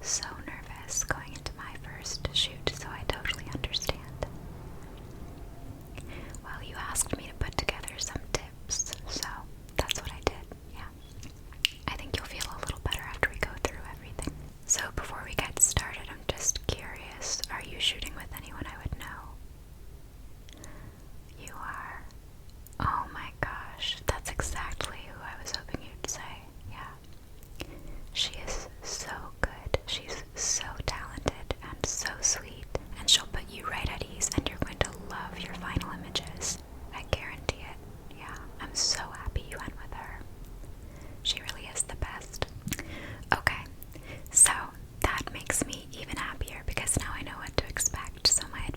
so nervous going into my first shoot, so I totally understand. Well, you asked me to put together some tips, so that's what I did, yeah. I think you'll feel a little better after we go through everything. So before we get started, I'm just curious, are you shooting with anyone I would know? You are? Oh my gosh, that's exactly who I was hoping you'd say, yeah. She is so good, she's so talented and so sweet, and she'll put you right at ease and you're going to love your final images. I guarantee it, yeah. I'm so happy you went with her. She really is the best. Okay, so that makes me even happier because now I know what to expect, so my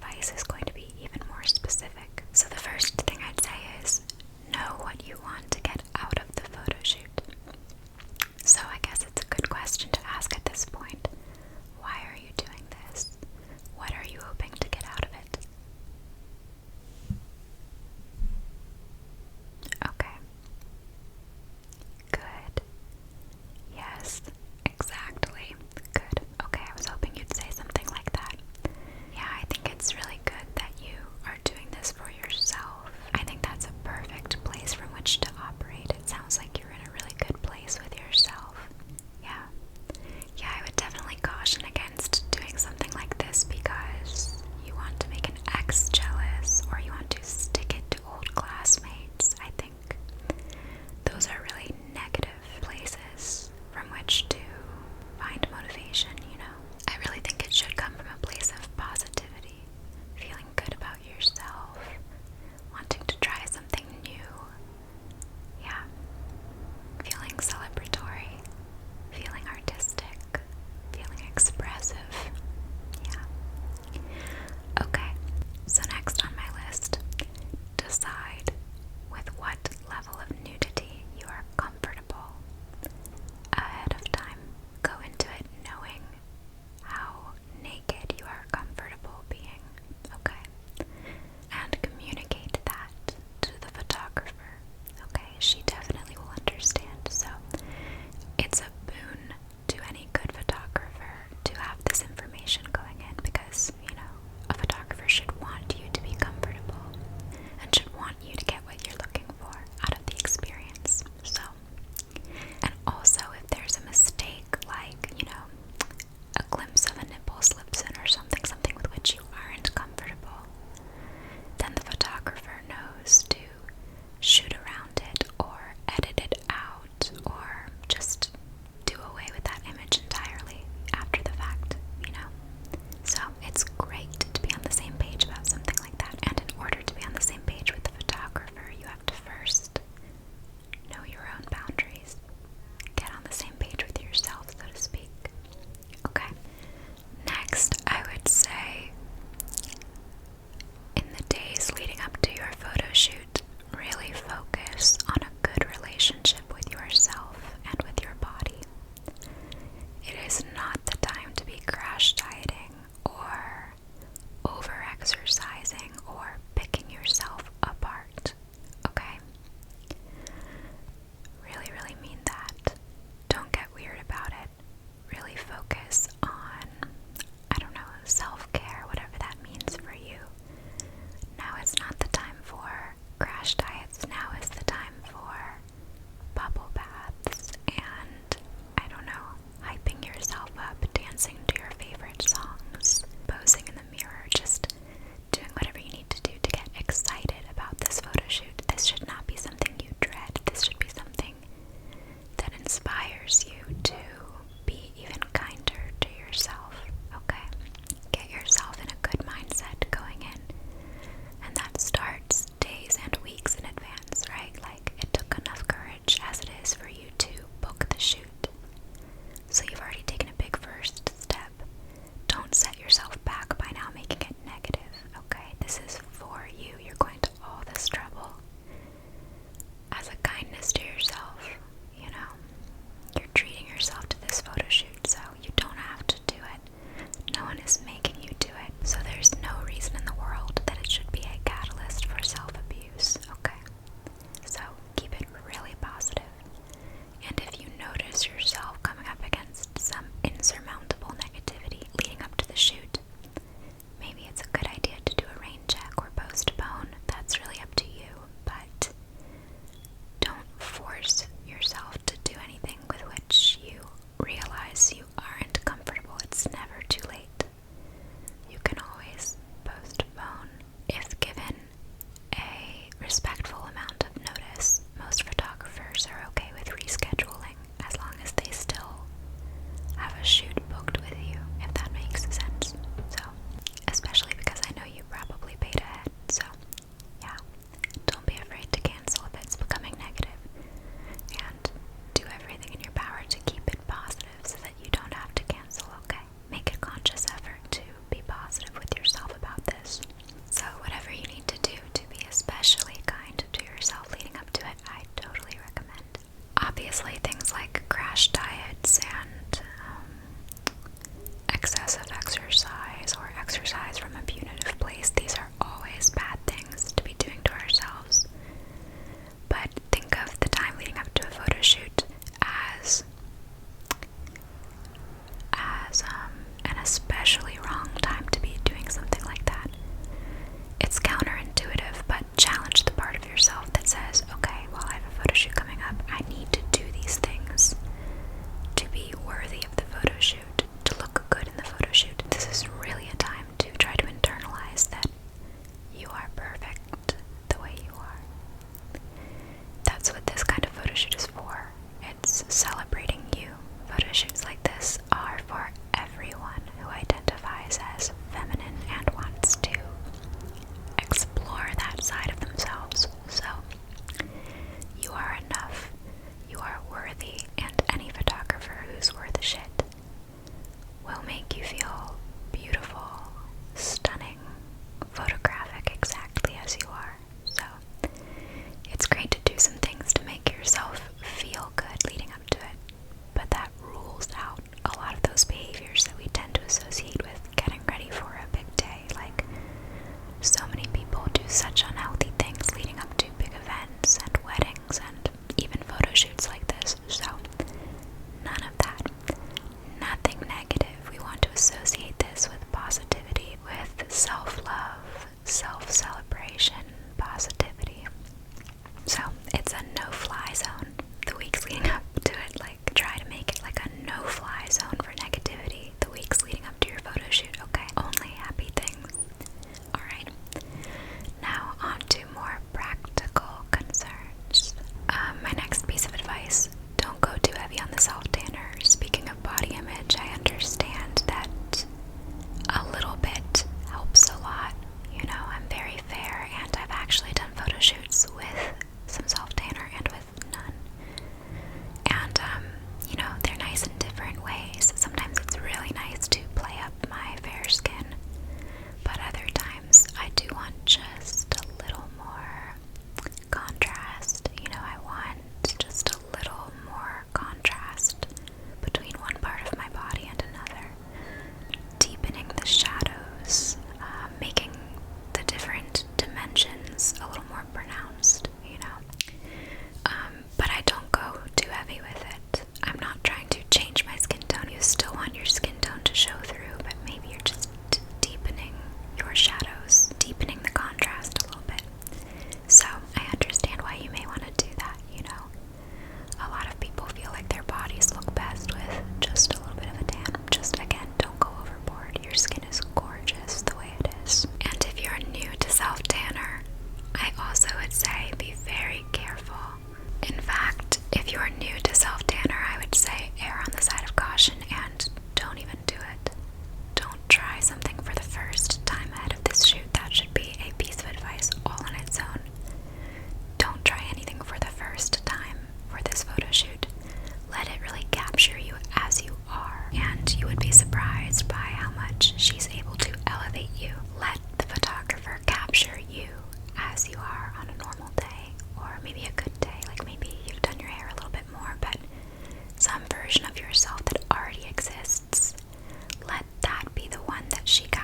especially wrong time to be doing something like that. It's counterintuitive, but challenge the part of yourself that says, okay, well, I have a photo shoot coming up. I need to do these things to be worthy of the photo shoot, to look good in the photo shoot. This is really a time to try to internalize that you are perfect the way you are. That's what this kind of photo shoot is for. It's celebrating you. Photo shoots like this are for everyone who identifies as feminine and wants to explore that side of themselves. So, you are enough. You are worthy, and any photographer who's worth a shit will make you feel beautiful, stunning, photographic exactly as you are. So, it's great to do some things to make yourself feel good leading up to it, but that rules out a lot of those behaviors that we tend to associate with getting ready for a big day. Like, so many people do such unhealthy things leading up to big events and weddings and even photo shoots like this. So, none of that. Nothing negative. We want to associate this with positivity, with self-love, self-celebration, positivity. So, it's a no-fly zone. The weeks leading up to it, like, try to make it like a no-fly zone for negativity the weeks leading up to your photo shoot, okay? Only happy things. Alright, now on to more practical concerns. My next piece of advice, don't go too heavy on the self-tanner. Speaking of body image, I understand that a little bit helps a lot. You know, I'm very fair, and I've actually done photo shoots with some self-tanner and with none. And, you know, they're nice in different ways. Sometimes it's really nice to play up my fair skin, but other times I do want just a little more contrast. You know, I want just a little more contrast between one part of my body and another, deepening the shadows, making the different dimensions a little more pronounced, you know. But I don't go too heavy with it. I'm not trying to change my skin tone. You still want your skin tone to show through, but maybe you're just deepening your shadows, deepening the contrast a little bit. So I understand why you may want to do that, you know. A lot of people feel like their bodies look best with just a little bit of a tan. Just, again, don't go overboard. Your skin is gorgeous the way it is. And if you're new to self-tanner, I also would say be very careful. In fact, if you're new to self-tanner, I would say err on the side of caution and don't even do it. Don't try something for the first time ahead of this shoot. That should be a piece of advice all on its own. Don't try anything for the first time for this photo shoot. Let it really capture you as you are, and you would be surprised by how much she's able to elevate you. Let the photographer capture you as you are on a normal day, or maybe a good day, like maybe you've done your hair a little bit more, but some version of yourself that already exists. Let that be the one that she captures.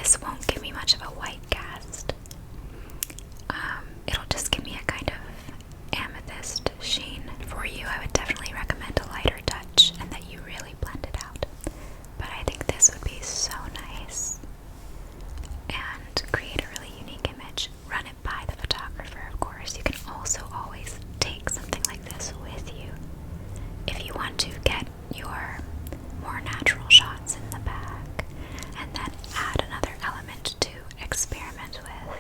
this won't give me much of a white cast. It'll just give me a kind of amethyst sheen. For you, I would definitely recommend a lighter touch and that you really blend it out. But I think this would be so nice and create a really unique image. Run it by the photographer, of course. You can also always take something like this with you if you want to get your more natural shots in the bag and then add another element to experiment with.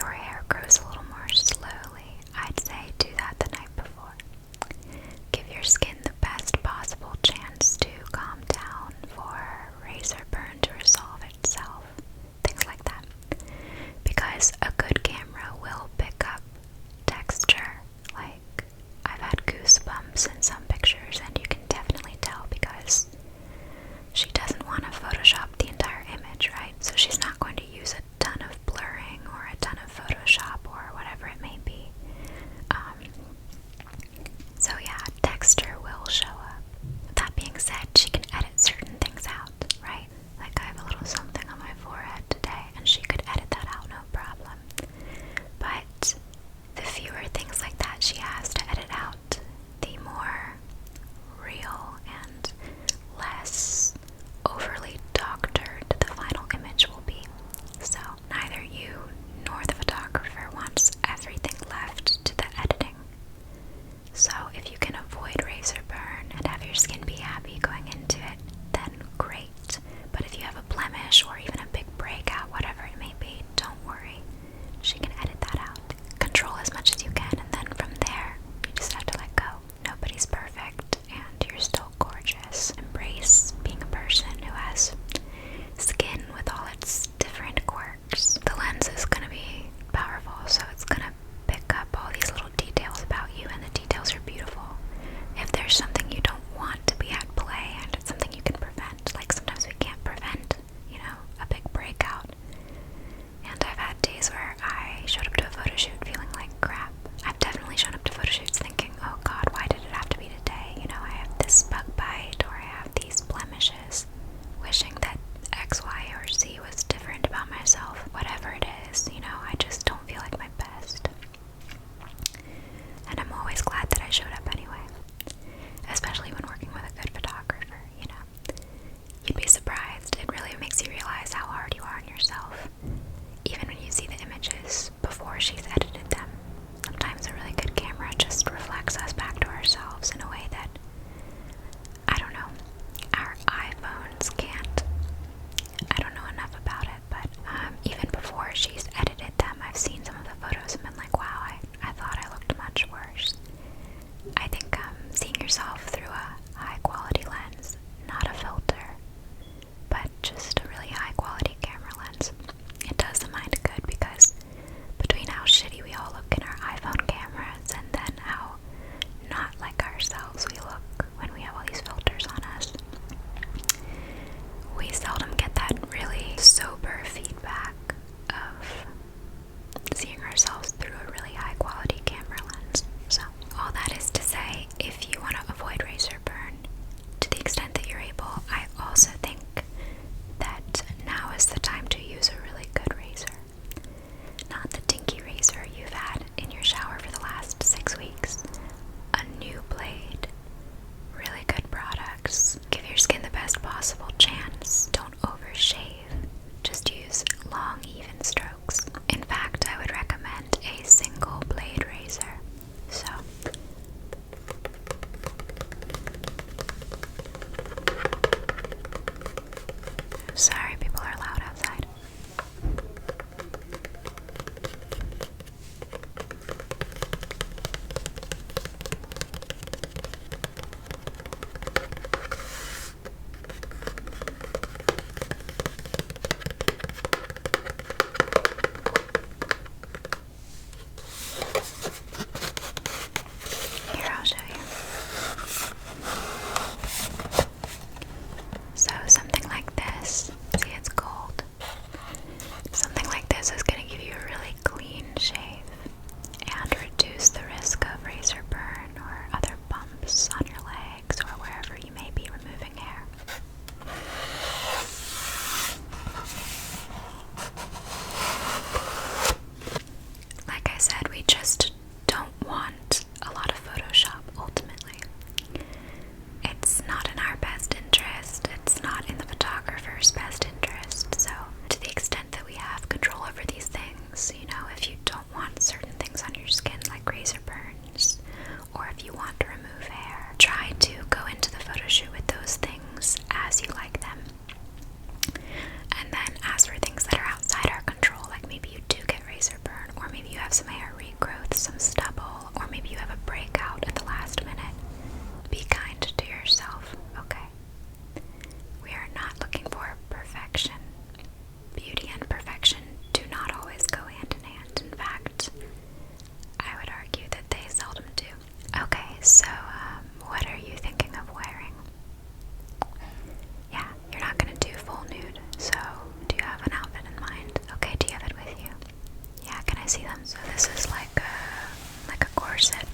your hair grows a little more slowly, I'd say do that the night before. Give your skin the best possible chance to calm down for razor burn to resolve itself. Things like that. Because a good camera will pick up texture. Like, I've had goosebumps in some pictures, and you can definitely tell because she doesn't want to Photoshop the entire image, right? So she's not going to use a ton of blurring or a ton of Photoshop or whatever it may be. So yeah, texture will have some hair regrowth, some stubble, or maybe you have a breakout at the last minute, be kind to yourself, okay? We are not looking for perfection. Beauty and perfection do not always go hand in hand. In fact, I would argue that they seldom do. Okay, so what are you thinking of wearing? Yeah, you're not gonna do full nude, so do you have an outfit in mind? Okay, do you have it with you? Yeah, can I see them? So this is like a corset